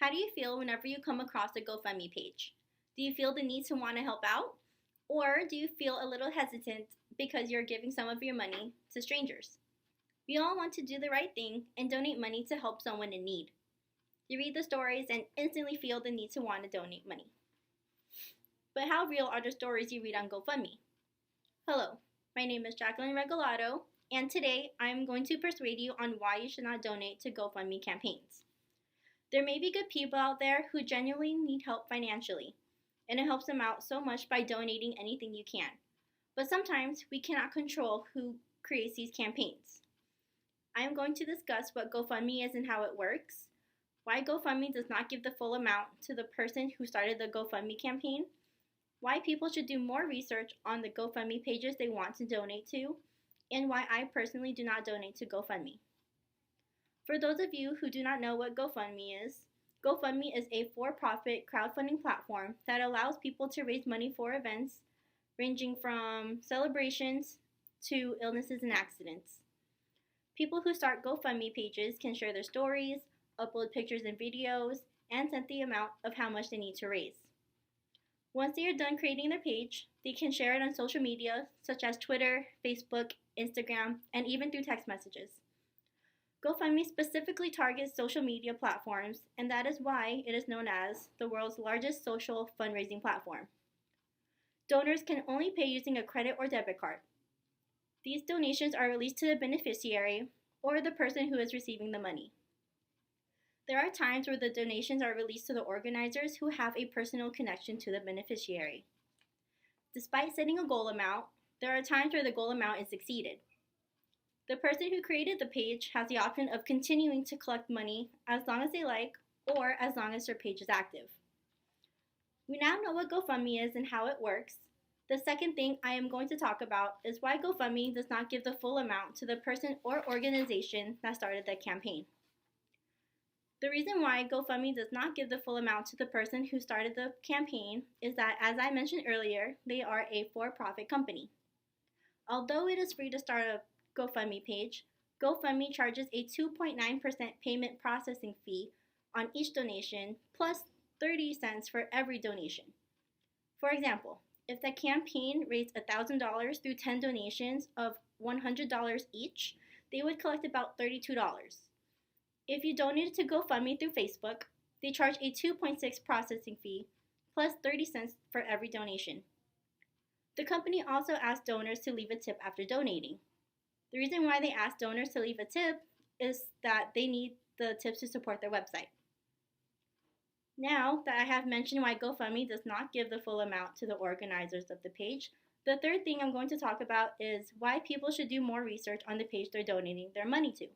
How do you feel whenever you come across a GoFundMe page? Do you feel the need to want to help out? Or do you feel a little hesitant because you're giving some of your money to strangers? We all want to do the right thing and donate money to help someone in need. You read the stories and instantly feel the need to want to donate money. But how real are the stories you read on GoFundMe? Hello, my name is Jacqueline, and today I'm going to persuade you on why you should not donate to GoFundMe campaigns. There may be good people out there who genuinely need help financially, and it helps them out so much by donating anything you can. But sometimes we cannot control who creates these campaigns. I am going to discuss what GoFundMe is and how it works, why GoFundMe does not give the full amount to the person who started the GoFundMe campaign, why people should do more research on the GoFundMe pages they want to donate to, and why I personally do not donate to GoFundMe. For those of you who do not know what GoFundMe is a for-profit crowdfunding platform that allows people to raise money for events ranging from celebrations to illnesses and accidents. People who start GoFundMe pages can share their stories, upload pictures and videos, and set the amount of how much they need to raise. Once they are done creating their page, they can share it on social media such as Twitter, Facebook, Instagram, and even through text messages. GoFundMe specifically targets social media platforms, and that is why it is known as the world's largest social fundraising platform. Donors can only pay using a credit or debit card. These donations are released to the beneficiary or the person who is receiving the money. There are times where the donations are released to the organizers who have a personal connection to the beneficiary. Despite setting a goal amount, there are times where the goal amount is exceeded. The person who created the page has the option of continuing to collect money as long as they like or as long as their page is active. We now know what GoFundMe is and how it works. The second thing I am going to talk about is why GoFundMe does not give the full amount to the person or organization that started the campaign. The reason why GoFundMe does not give the full amount to the person who started the campaign is that, as I mentioned earlier, they are a for-profit company. Although it is free to start a GoFundMe page, GoFundMe charges a 2.9% payment processing fee on each donation plus 30 cents for every donation. For example, if the campaign raised $1,000 through 10 donations of $100 each, they would collect about $32. If you donated to GoFundMe through Facebook, they charge a 2.6 processing fee plus 30 cents for every donation. The company also asks donors to leave a tip after donating. The reason why they ask donors to leave a tip is that they need the tips to support their website. Now that I have mentioned why GoFundMe does not give the full amount to the organizers of the page, the third thing I'm going to talk about is why people should do more research on the page they're donating their money to.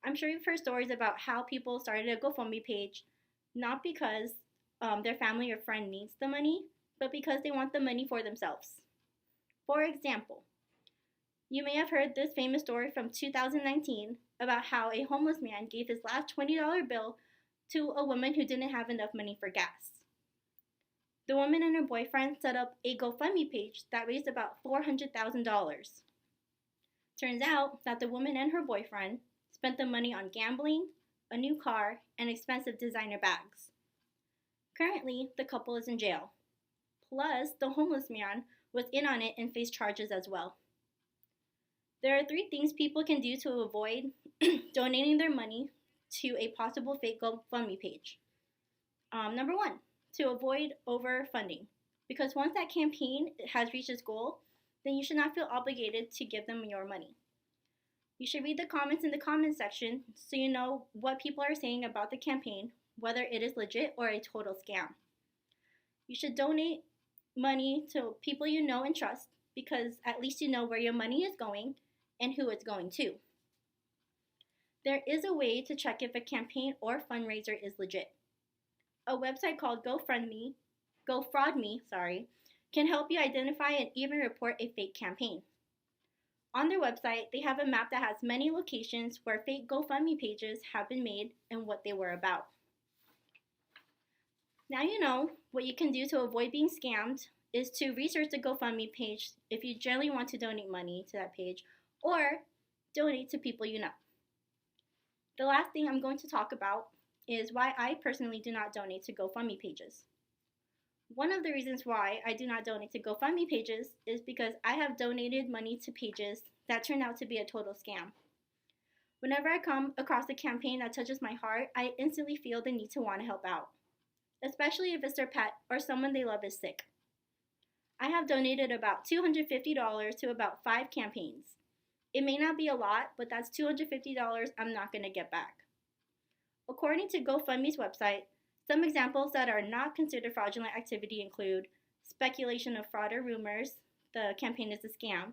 I'm sure you've heard stories about how people started a GoFundMe page not because their family or friend needs the money, but because they want the money for themselves. For example, you may have heard this famous story from 2019 about how a homeless man gave his last $20 bill to a woman who didn't have enough money for gas. The woman and her boyfriend set up a GoFundMe page that raised about $400,000. Turns out that the woman and her boyfriend spent the money on gambling, a new car, and expensive designer bags. Currently, the couple is in jail. Plus, the homeless man was in on it and faced charges as well. There are 3 things people can do to avoid donating their money to a possible fake GoFundMe page. Number 1, to avoid overfunding. Because once that campaign has reached its goal, then you should not feel obligated to give them your money. You should read the comments in the comments section so you know what people are saying about the campaign, whether it is legit or a total scam. You should donate money to people you know and trust because at least you know where your money is going and who it's going to. There is a way to check if a campaign or fundraiser is legit. A website called GoFraudMe, can help you identify and even report a fake campaign. On their website, they have a map that has many locations where fake GoFundMe pages have been made and what they were about. Now you know what you can do to avoid being scammed is to research the GoFundMe page if you generally want to donate money to that page, or donate to people you know. The last thing I'm going to talk about is why I personally do not donate to GoFundMe pages. One of the reasons why I do not donate to GoFundMe pages is because I have donated money to pages that turned out to be a total scam. Whenever I come across a campaign that touches my heart, I instantly feel the need to want to help out, especially if it's their pet or someone they love is sick. I have donated about $250 to about 5 campaigns. It may not be a lot, but that's $250 I'm not going to get back. According to GoFundMe's website, some examples that are not considered fraudulent activity include speculation of fraud or rumors, the campaign is a scam,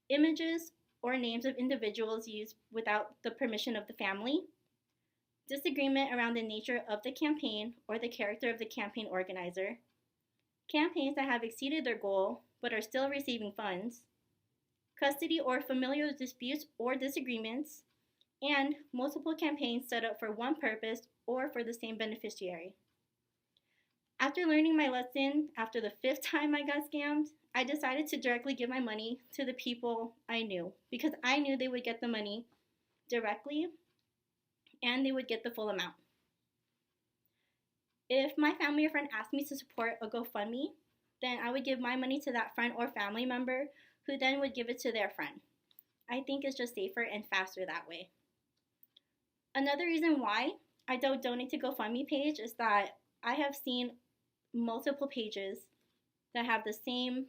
images or names of individuals used without the permission of the family, disagreement around the nature of the campaign or the character of the campaign organizer, campaigns that have exceeded their goal but are still receiving funds, custody or familial disputes or disagreements, and multiple campaigns set up for one purpose or for the same beneficiary. After learning my lesson after the 5th time I got scammed, I decided to directly give my money to the people I knew because I knew they would get the money directly and they would get the full amount. If my family or friend asked me to support a GoFundMe, then I would give my money to that friend or family member who then would give it to their friend. I think it's just safer and faster that way. Another reason why I don't donate to GoFundMe page is that I have seen multiple pages that have the same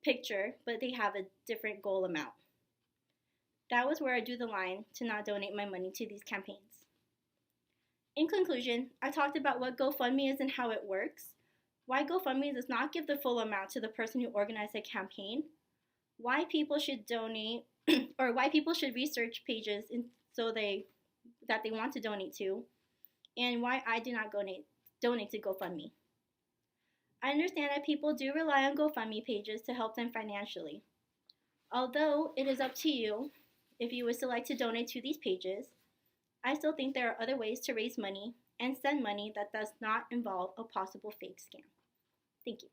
picture, but they have a different goal amount. That was where I drew the line to not donate my money to these campaigns. In conclusion, I talked about what GoFundMe is and how it works, why GoFundMe does not give the full amount to the person who organized a campaign, why people should donate, or why people should research pages that they want to donate to, and why I do not donate to GoFundMe. I understand that people do rely on GoFundMe pages to help them financially. Although it is up to you if you would still like to donate to these pages, I still think there are other ways to raise money and send money that does not involve a possible fake scam. Thank you.